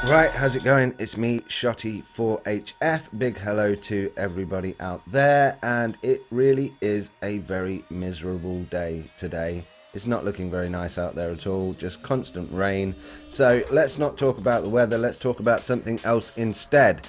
Right, how's it going? It's me, Shotty 4HF. Big hello to everybody out there, and it really is a very miserable day today. It's not looking very nice out there at all, just constant rain. So let's not talk about the weather, let's talk about something else instead.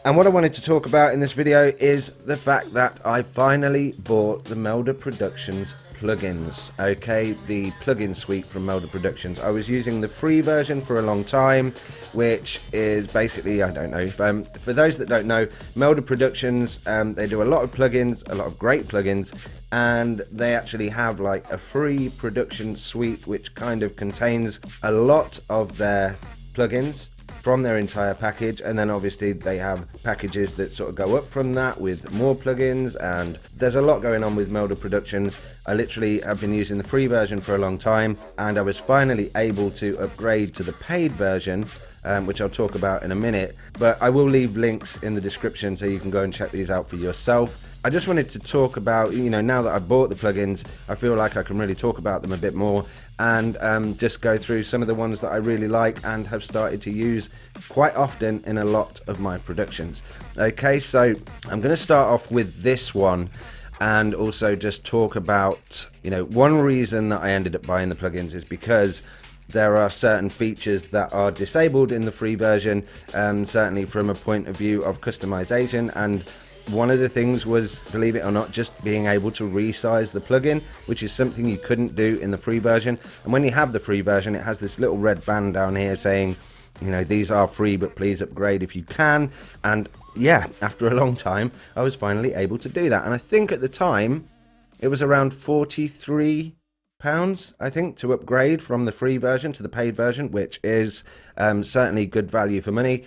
And what I wanted to talk about in this video is the fact that I finally bought the Melda Productions plugins. Okay, the plugin suite from Melda Productions. I was using the free version for a long time, which is basically, I don't know, for those that don't know, Melda Productions, they do a lot of plugins, a lot of great plugins, and they actually have like a free production suite which kind of contains a lot of their plugins from their entire package, and then obviously they have packages that sort of go up from that with more plugins, and there's a lot going on with Melda Productions. I literally have been using the free version for a long time, and I was finally able to upgrade to the paid version, which I'll talk about in a minute, but I will leave links in the description so you can go and check these out for yourself. I just wanted to talk about, now that I've bought the plugins, I feel like I can really talk about them a bit more, and just go through some of the ones that I really like and have started to use quite often in a lot of my productions. Okay, so I'm going to start off with this one, and also just talk about, one reason that I ended up buying the plugins is because there are certain features that are disabled in the free version, certainly from a point of view of customization. And one of the things was, believe it or not, just being able to resize the plugin, which is something you couldn't do in the free version. And when you have the free version, it has this little red band down here saying, these are free, but please upgrade if you can. And yeah, after a long time, I was finally able to do that. And I think at the time, it was around £43, I think, to upgrade from the free version to the paid version, which is certainly good value for money.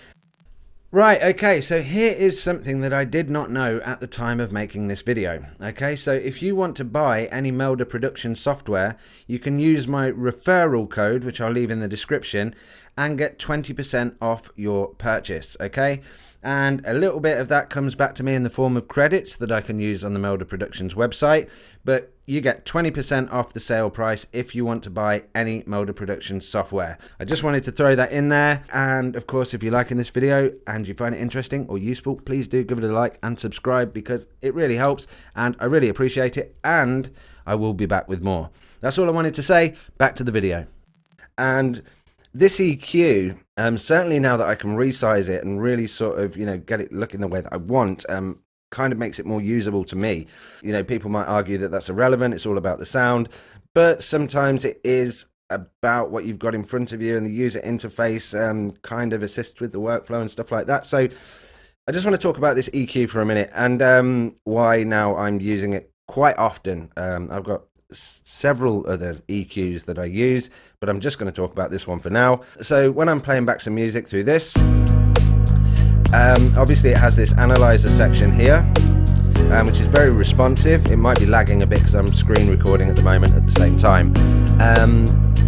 Right, okay, so here is something that I did not know at the time of making this video. Okay, so if you want to buy any Melda Production software, you can use my referral code, which I'll leave in the description, and get 20% off your purchase, okay? And a little bit of that comes back to me in the form of credits that I can use on the Melda Productions website, but you get 20% off the sale price if you want to buy any Melda Productions software. I just wanted to throw that in there, and of course, if you're liking this video and you find it interesting or useful, please do give it a like and subscribe, because it really helps and I really appreciate it, and I will be back with more. That's all I wanted to say. Back to the video. And this EQ, certainly now that I can resize it and really sort of, get it looking the way that I want, kind of makes it more usable to me. People might argue that that's irrelevant, it's all about the sound, but sometimes it is about what you've got in front of you, and the user interface kind of assists with the workflow and stuff like that. So I just want to talk about this EQ for a minute, and why now I'm using it quite often. I've got several other EQs that I use, but I'm just going to talk about this one for now. So when I'm playing back some music through this, obviously it has this analyzer section here, which is very responsive. It might be lagging a bit because I'm screen recording at the moment at the same time.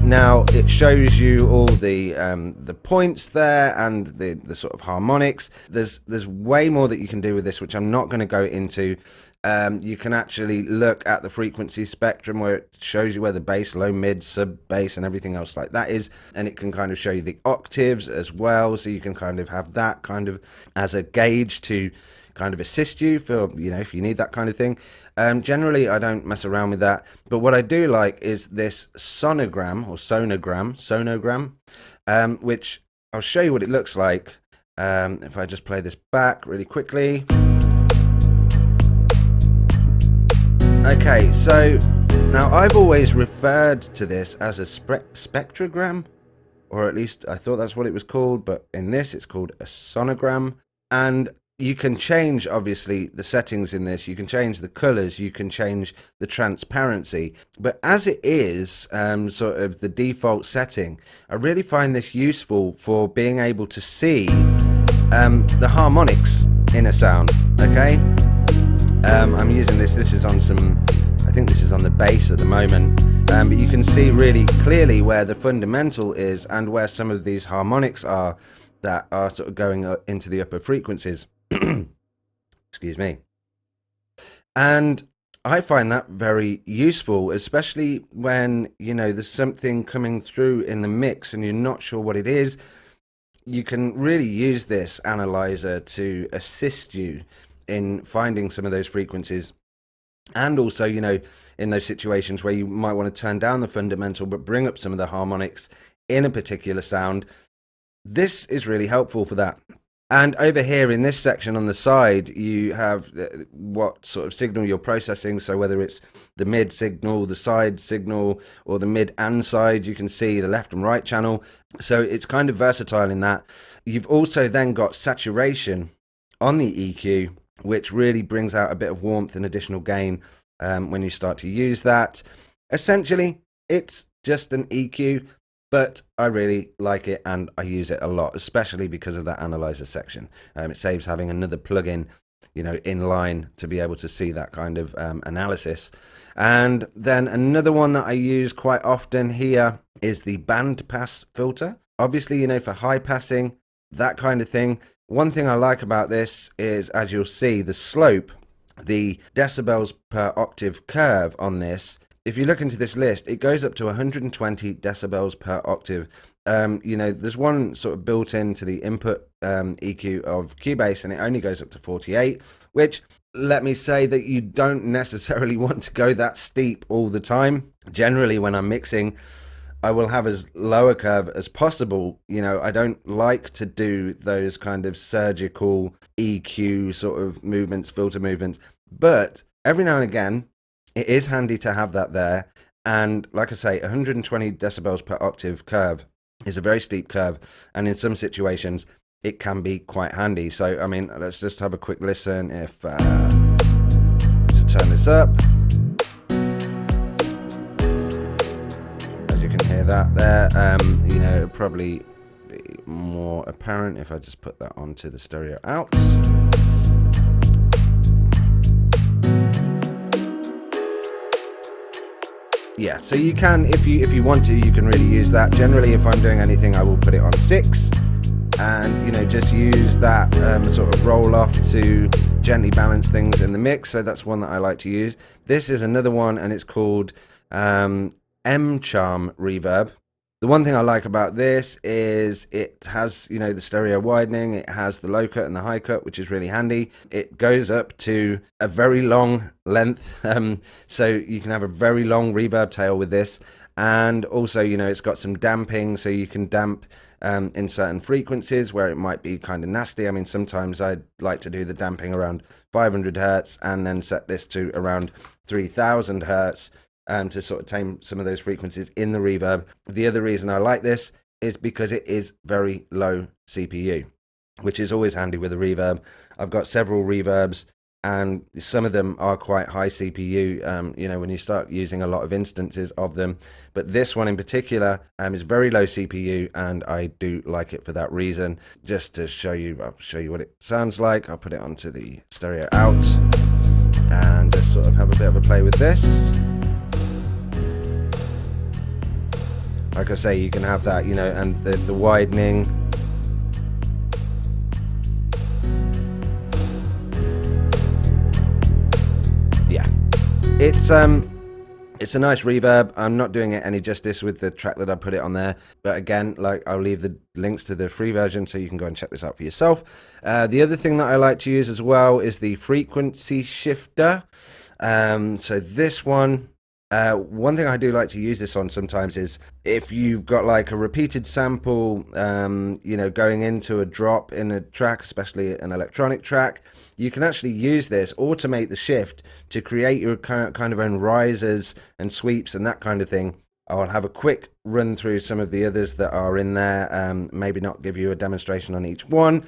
Now it shows you all the points there and the sort of harmonics. There's way more that you can do with this, which I'm not going to go into. You can actually look at the frequency spectrum where it shows you where the bass, low, mid, sub bass and everything else like that is, and it can kind of show you the octaves as well, so you can kind of have that kind of as a gauge to kind of assist you for, if you need that kind of thing. Generally I don't mess around with that, but what I do like is this sonogram, which I'll show you what it looks like. If I just play this back really quickly. Okay, so now I've always referred to this as a spectrogram, or at least I thought that's what it was called, but in this it's called a sonogram. And you can change, obviously, the settings in this. You can change the colors, you can change the transparency, but as it is sort of the default setting, I really find this useful for being able to see the harmonics in a sound. Okay, I'm using this is on I think this is on the bass at the moment, but you can see really clearly where the fundamental is and where some of these harmonics are that are sort of going into the upper frequencies. Excuse me. And I find that very useful, especially when, there's something coming through in the mix and you're not sure what it is. you can really use this analyzer to assist you in finding some of those frequencies. And also, you know, in those situations where you might want to turn down the fundamental but bring up some of the harmonics in a particular sound, this is really helpful for that. And over here in this section on the side, you have what sort of signal you're processing. So whether it's the mid signal, the side signal, or the mid and side, you can see the left and right channel. So it's kind of versatile in that. You've also then got saturation on the EQ, which really brings out a bit of warmth and additional gain when you start to use that. Essentially, it's just an EQ, but I really like it and I use it a lot, especially because of that analyzer section. It saves having another plugin, you know, in line to be able to see that kind of analysis. And then another one that I use quite often here is the band pass filter. Obviously, you know, for high passing, that kind of thing. One thing I like about this is, as you'll see, the slope, the decibels per octave curve on this. If you look into this list, it goes up to 120 decibels per octave. You know, there's one sort of built into the input EQ of Cubase, and it only goes up to 48, which, let me say that you don't necessarily want to go that steep all the time. Generally, when I'm mixing, I will have as low a curve as possible. You know, I don't like to do those kind of surgical EQ sort of movements, filter movements, but every now and again, it is handy to have that there. And like I say, 120 decibels per octave curve is a very steep curve. And in some situations, it can be quite handy. So, I mean, let's just have a quick listen. If to turn this up, as you can hear that there, you know, it'll probably be more apparent if I just put that onto the stereo out. Yeah, so you can, if you want to, you can really use that. Generally, if I'm doing anything, I will put it on 6 and, you know, just use that sort of roll off to gently balance things in the mix. So that's one that I like to use. This is another one, and it's called M Charm Reverb. The one thing I like about this is it has, you know, the stereo widening, it has the low cut and the high cut, which is really handy. It goes up to a very long length, so you can have a very long reverb tail with this. And also, you know, it's got some damping, so you can damp in certain frequencies where it might be kind of nasty. I mean, sometimes I'd like to do the damping around 500 hertz and then set this to around 3000 hertz. To sort of tame some of those frequencies in the reverb. The other reason I like this is because it is very low CPU, which is always handy with a reverb. I've got several reverbs, and some of them are quite high CPU, you know, when you start using a lot of instances of them. But this one in particular is very low CPU, and I do like it for that reason. Just to show you, I'll show you what it sounds like. I'll put it onto the stereo out and just sort of have a bit of a play with this. Like I say, you can have that, you know, and the widening. Yeah, it's a nice reverb. I'm not doing it any justice with the track that I put it on there, but again, like, I'll leave the links to the free version so you can go and check this out for yourself. The other thing that I like to use as well is the frequency shifter. So this one. One thing I do like to use this on sometimes is if you've got like a repeated sample, you know, going into a drop in a track, especially an electronic track, you can actually use this, automate the shift to create your kind of own risers and sweeps and that kind of thing. I'll have a quick run through some of the others that are in there, maybe not give you a demonstration on each one.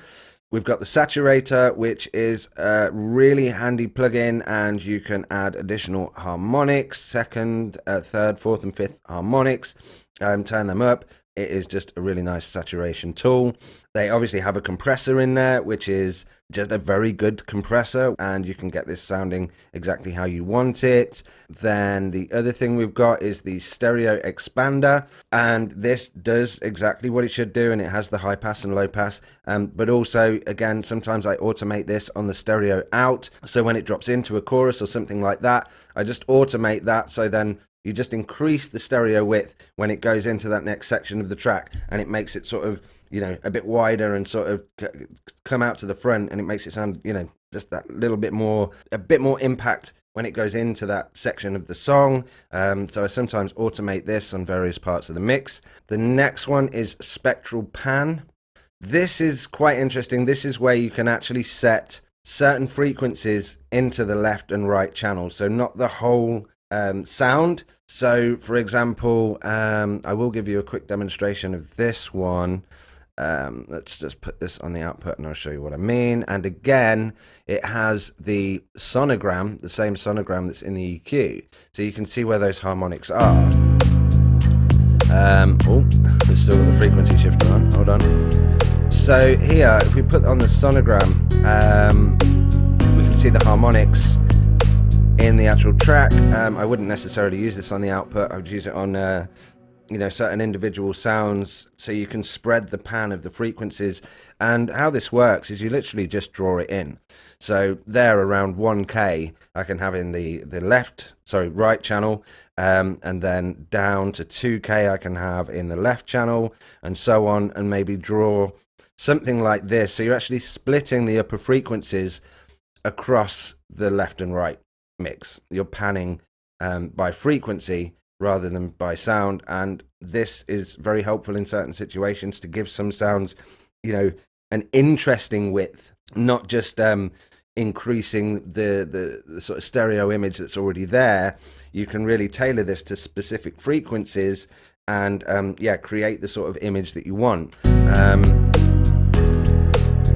We've got the saturator, which is a really handy plugin, and you can add additional harmonics, second, third, fourth, and fifth harmonics, turn them up. It is just a really nice saturation tool. They obviously have a compressor in there, which is just a very good compressor, and you can get this sounding exactly how you want it. Then the other thing we've got is the stereo expander, and this does exactly what it should do, and it has the high pass and low pass, but also, again, sometimes I automate this on the stereo out, so when it drops into a chorus or something like that, I just automate that, so then you just increase the stereo width when it goes into that next section of the track, and it makes it sort of, you know, a bit wider and sort of come out to the front, and it makes it sound, you know, just that little bit more, a bit more impact when it goes into that section of the song. So I sometimes automate this on various parts of the mix. The next one is spectral pan. This is quite interesting. This is where you can actually set certain frequencies into the left and right channel, so not the whole sound. So for example, I will give you a quick demonstration of this one. Let's just put this on the output and I'll show you what I mean. And again, it has the sonogram, the same sonogram that's in the EQ, so you can see where those harmonics are. Oh, there's still got the frequency shifter on. Hold on. So here, if we put on the sonogram, we can see the harmonics in the actual track. I wouldn't necessarily use this on the output. I would use it on you know, certain individual sounds, so you can spread the pan of the frequencies. And how this works is you literally just draw it in. So there, around 1K, I can have in the right channel, and then down to 2K I can have in the left channel, and so on, and maybe draw something like this. So you're actually splitting the upper frequencies across the left and right mix. You're panning by frequency rather than by sound, and this is very helpful in certain situations to give some sounds, you know, an interesting width, not just increasing the sort of stereo image that's already there. You can really tailor this to specific frequencies and yeah, create the sort of image that you want.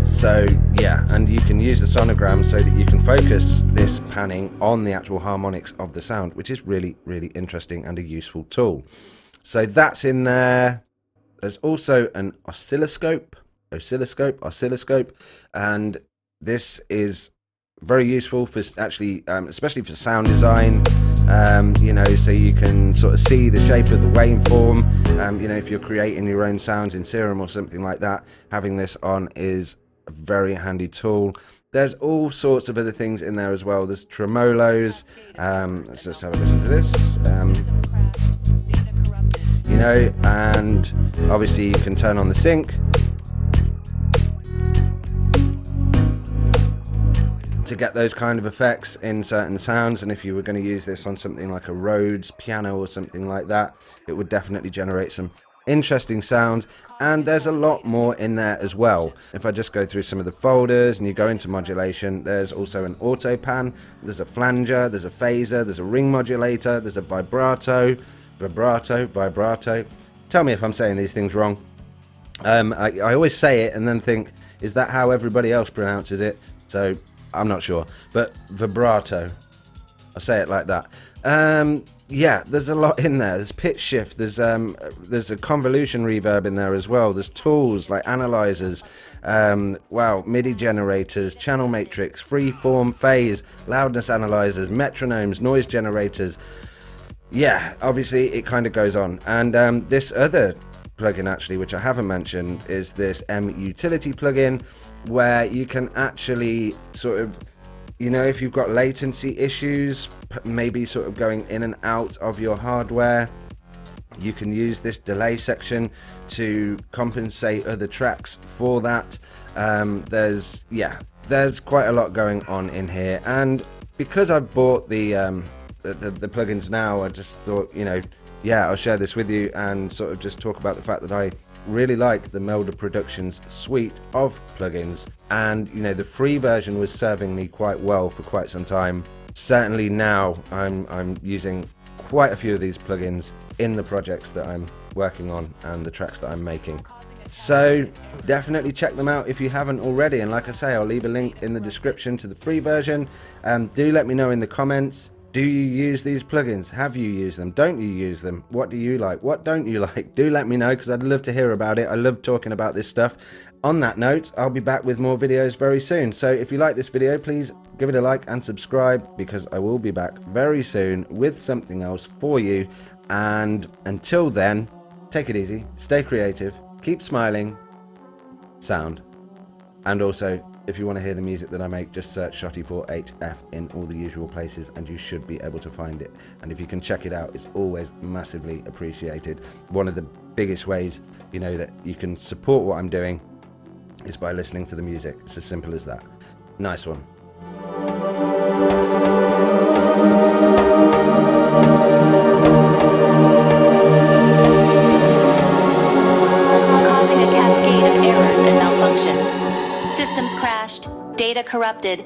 So yeah, and you can use the sonogram so that you can focus this panning on the actual harmonics of the sound, which is really, really interesting and a useful tool. So that's in there. There's also an oscilloscope, and this is very useful for actually, especially for sound design. You know, so you can sort of see the shape of the waveform. You know, if you're creating your own sounds in Serum or something like that, having this on is a very handy tool. There's all sorts of other things in there as well. There's tremolos. Let's just have a listen to this. You know, and obviously you can turn on the sync to get those kind of effects in certain sounds. And if you were going to use this on something like a Rhodes piano or something like that, it would definitely generate some interesting sounds. And there's a lot more in there as well. If I just go through some of the folders and you go into modulation, there's also an auto pan, there's a flanger, there's a phaser, there's a ring modulator, there's a vibrato. Tell me if I'm saying these things wrong. I always say it and then think, is that how everybody else pronounces it? So I'm not sure, but vibrato, I say it like that. Yeah, there's a lot in there. There's pitch shift, there's a convolution reverb in there as well. There's tools like analyzers, wow, MIDI generators, channel matrix, freeform phase, loudness analyzers, metronomes, noise generators. Yeah, obviously it kind of goes on. And this other plugin actually, which I haven't mentioned, is this Utility plugin, where you can actually sort of, you know, if you've got latency issues, maybe sort of going in and out of your hardware, you can use this delay section to compensate other tracks for that. There's quite a lot going on in here, and because I've bought the plugins now, I just thought, you know, yeah, I'll share this with you and sort of just talk about the fact that I really like the Melda Productions suite of plugins, and you know, the free version was serving me quite well for quite some time. Certainly now I'm using quite a few of these plugins in the projects that I'm working on and the tracks that I'm making. So definitely check them out if you haven't already, and like I say, I'll leave a link in the description to the free version. Do let me know in the comments, do you use these plugins? Have you used them? Don't you use them? What do you like? What don't you like? Do let me know, because I'd love to hear about it. I love talking about this stuff. On that note, I'll be back with more videos very soon. So if you like this video, please give it a like and subscribe, because I will be back very soon with something else for you. And until then, take it easy, stay creative, keep smiling, sound. And also, if you want to hear the music that I make, just search Shotty4HF in all the usual places and you should be able to find it. And if you can check it out, it's always massively appreciated. One of the biggest ways, you know, that you can support what I'm doing is by listening to the music. It's as simple as that. Nice one. Causing a cascade of errors and malfunctions. Systems crashed, data corrupted.